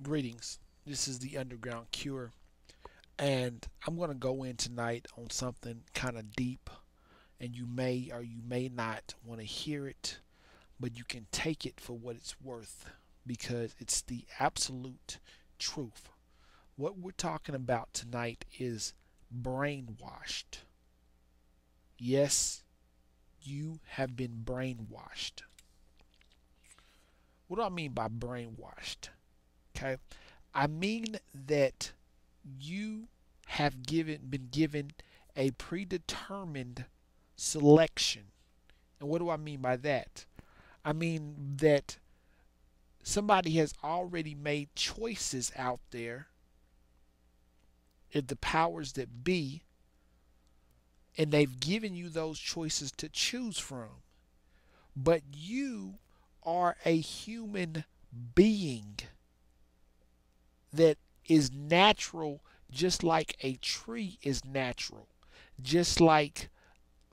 Greetings. This is the Underground Cure, and I'm going to go in tonight on something kind of deep, and you may or you may not want to hear it, but you can take it for what it's worth because it's the absolute truth. What we're talking about tonight is brainwashed. Yes, you have been brainwashed. What do I mean by brainwashed? Okay? I mean that you have been given a predetermined selection. And what do I mean by that? I mean that somebody has already made choices out there at the powers that be, and they've given you those choices to choose from. But you are a human being that is natural, just like a tree is natural, just like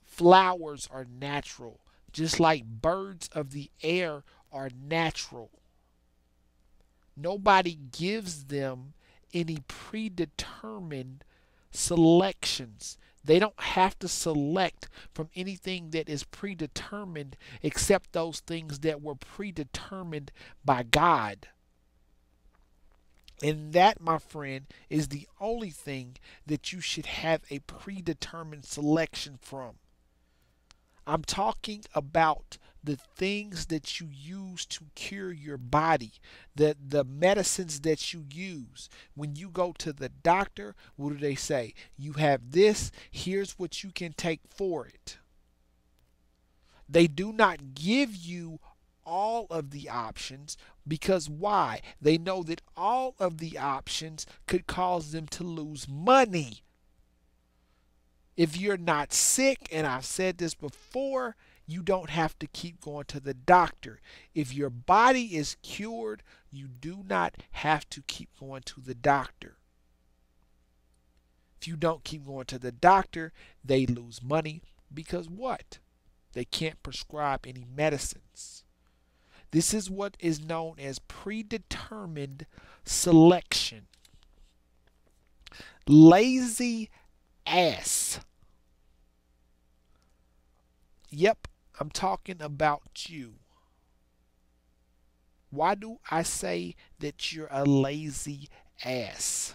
flowers are natural, just like birds of the air are natural. Nobody gives them any predetermined selections. They don't have to select from anything that is predetermined except those things that were predetermined by God. And that, my friend, is the only thing that you should have a predetermined selection from. I'm talking about the things that you use to cure your body, the medicines that you use. When you go to the doctor, what do they say? You have this, here's what you can take for it. They do not give you all of the options because why? They know that all of the options could cause them to lose money. If you're not sick, and I've said this before, you don't have to keep going to the doctor. If your body is cured, you do not have to keep going to the doctor. If you don't keep going to the doctor, they lose money because what? They can't prescribe any medicines. This is what is known as predetermined selection. Lazy ass. Yep, I'm talking about you. Why do I say that you're a lazy ass?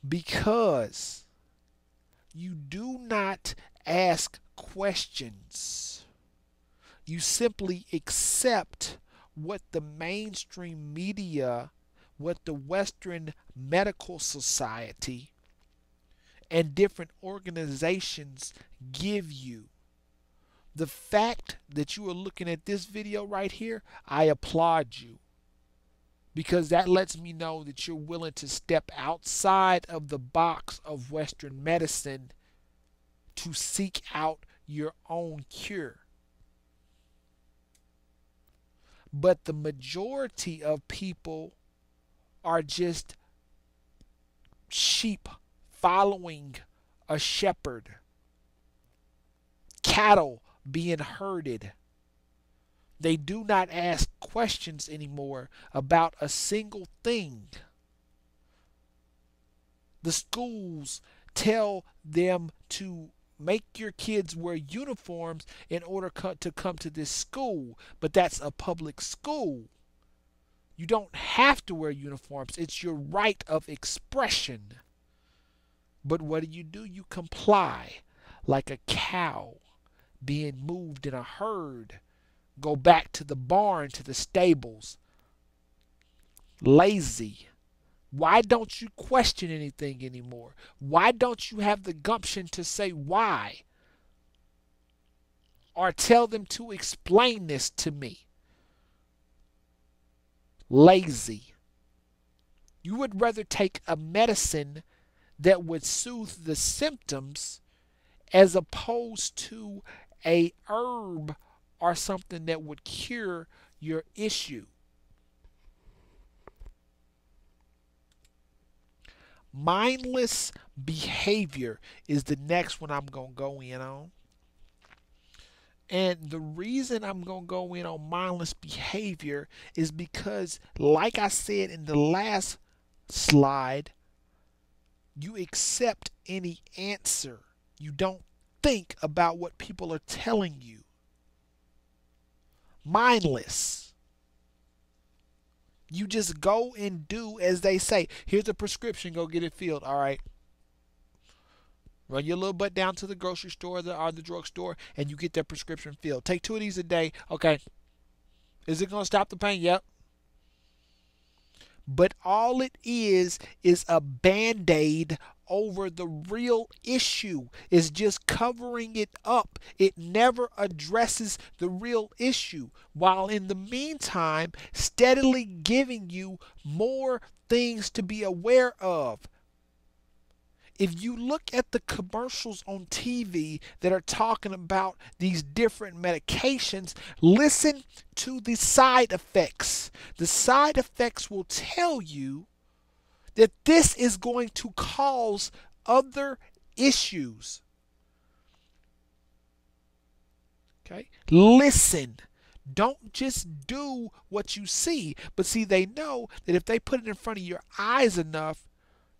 Because you do not ask questions. You simply accept what the mainstream media, what the Western Medical Society, and different organizations give you. The fact that you are looking at this video right here, I applaud you because that lets me know that you're willing to step outside of the box of Western medicine to seek out your own cure. But the majority of people are just sheep following a shepherd, cattle being herded. They do not ask questions anymore about a single thing. The schools tell them to make your kids wear uniforms in order to come to this school, but that's a public school. You don't have to wear uniforms. It's your right of expression. But what do? You comply like a cow being moved in a herd. Go back to the barn, to the stables. Lazy. Why don't you question anything anymore? Why don't you have the gumption to say why? Or tell them to explain this to me? Lazy. You would rather take a medicine that would soothe the symptoms as opposed to a herb or something that would cure your issue. Mindless behavior is the next one I'm going to go in on. And the reason I'm going to go in on mindless behavior is because, like I said in the last slide, you accept any answer. You don't think about what people are telling you. Mindless. You just go and do as they say. Here's a prescription, go get it filled. All right. Run your little butt down to the grocery store or the drugstore and you get that prescription filled. Take 2 of these a day. Okay. Is it going to stop the pain? Yep. But all it is a band-aid over the real issue. It's just covering it up. It never addresses the real issue, while in the meantime steadily giving you more things to be aware of. If you look at the commercials on TV that are talking about these different medications, listen to the side effects. The side effects will tell you that this is going to cause other issues. Okay? Listen. Don't just do what you see. But see, they know that if they put it in front of your eyes enough,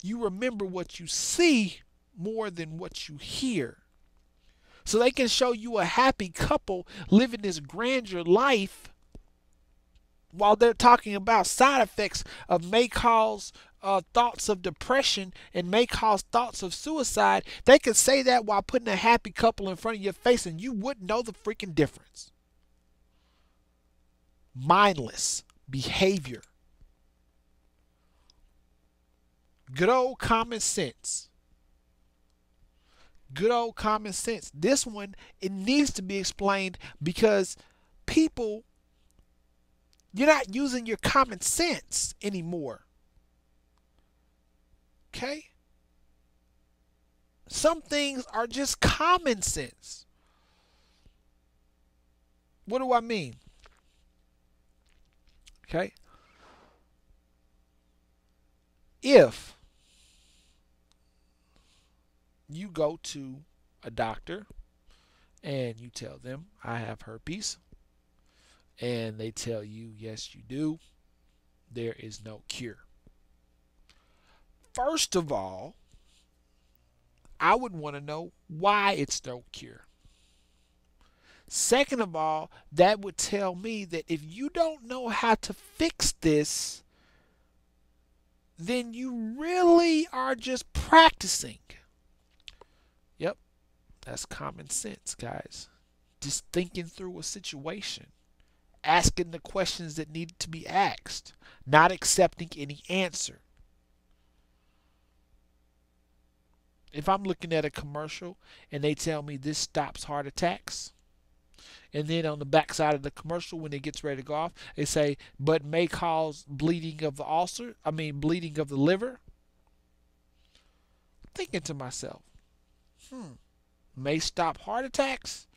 you remember what you see more than what you hear. So they can show you a happy couple living this grandeur life while they're talking about side effects of may cause thoughts of depression and may cause thoughts of suicide. They could say that while putting a happy couple in front of your face and you wouldn't know the freaking difference. Mindless behavior. Good old common sense. Good old common sense. This one, it needs to be explained because people, you're not using your common sense anymore. Okay? Some things are just common sense. What do I mean? Okay? If you go to a doctor and you tell them, I have herpes, and they tell you, yes, you do, there is no cure. First of all, I would want to know why it's no cure. Second of all, that would tell me that if you don't know how to fix this, then you really are just practicing. Yep, that's common sense, guys. Just thinking through a situation, asking the questions that need to be asked, not accepting any answer. If I'm looking at a commercial and they tell me this stops heart attacks, and then on the back side of the commercial when it gets ready to go off, they say, but may cause bleeding of the bleeding of the liver. I'm thinking to myself, may stop heart attacks,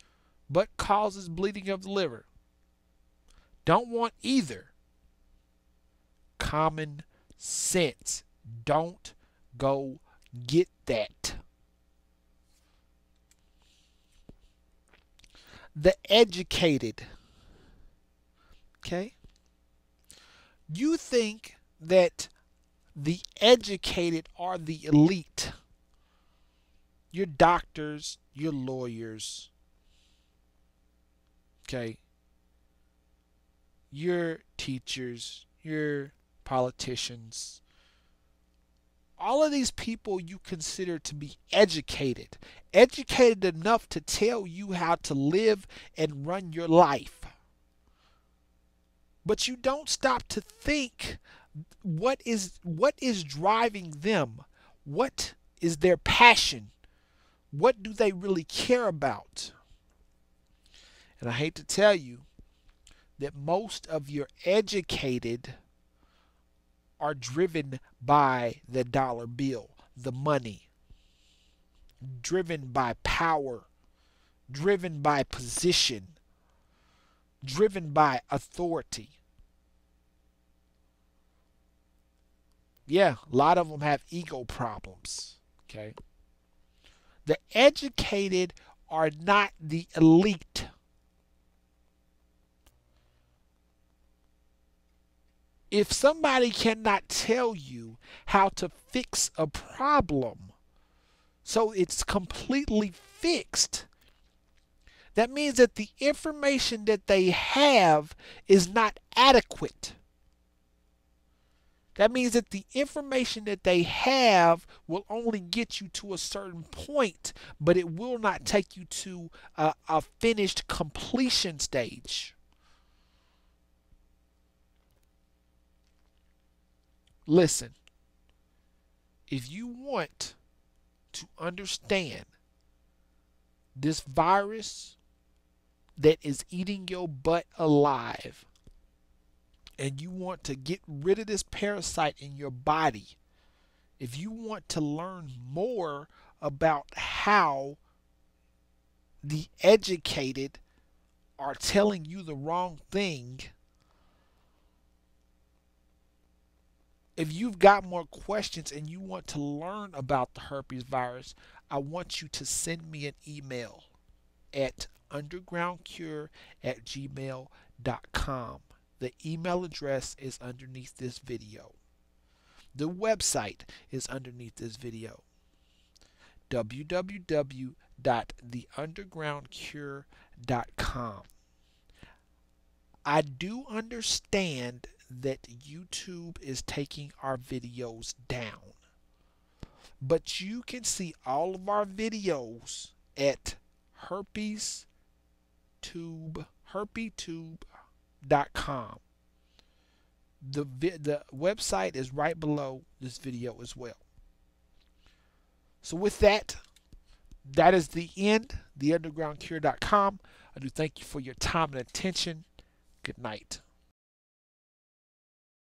but causes bleeding of the liver. Don't want either. Common sense. Don't go get that. The educated. Okay? You think that the educated are the elite. Your doctors, your lawyers, okay? Your teachers, your politicians. All of these people you consider to be educated. Educated enough to tell you how to live and run your life. But you don't stop to think what is driving them? What is their passion? What do they really care about? And I hate to tell you that most of your educated are driven by the dollar bill, the money, driven by power, driven by position, driven by authority. Yeah, a lot of them have ego problems, okay? The educated are not the elite. If somebody cannot tell you how to fix a problem so it's completely fixed, that means that the information that they have is not adequate. That means that the information that they have will only get you to a certain point, but it will not take you to a finished completion stage. Listen, if you want to understand this virus that is eating your butt alive, and you want to get rid of this parasite in your body, if you want to learn more about how the educated are telling you the wrong thing, if you've got more questions and you want to learn about the herpes virus, I want you to send me an email at undergroundcure@gmail.com. The email address is underneath this video. The website is underneath this video. www.theundergroundcure.com. I do understand that YouTube is taking our videos down, but you can see all of our videos at herpetube.com. The website is right below this video as well. So with that, that is the end. TheUndergroundCure.com. I do thank you for your time and attention. Good night.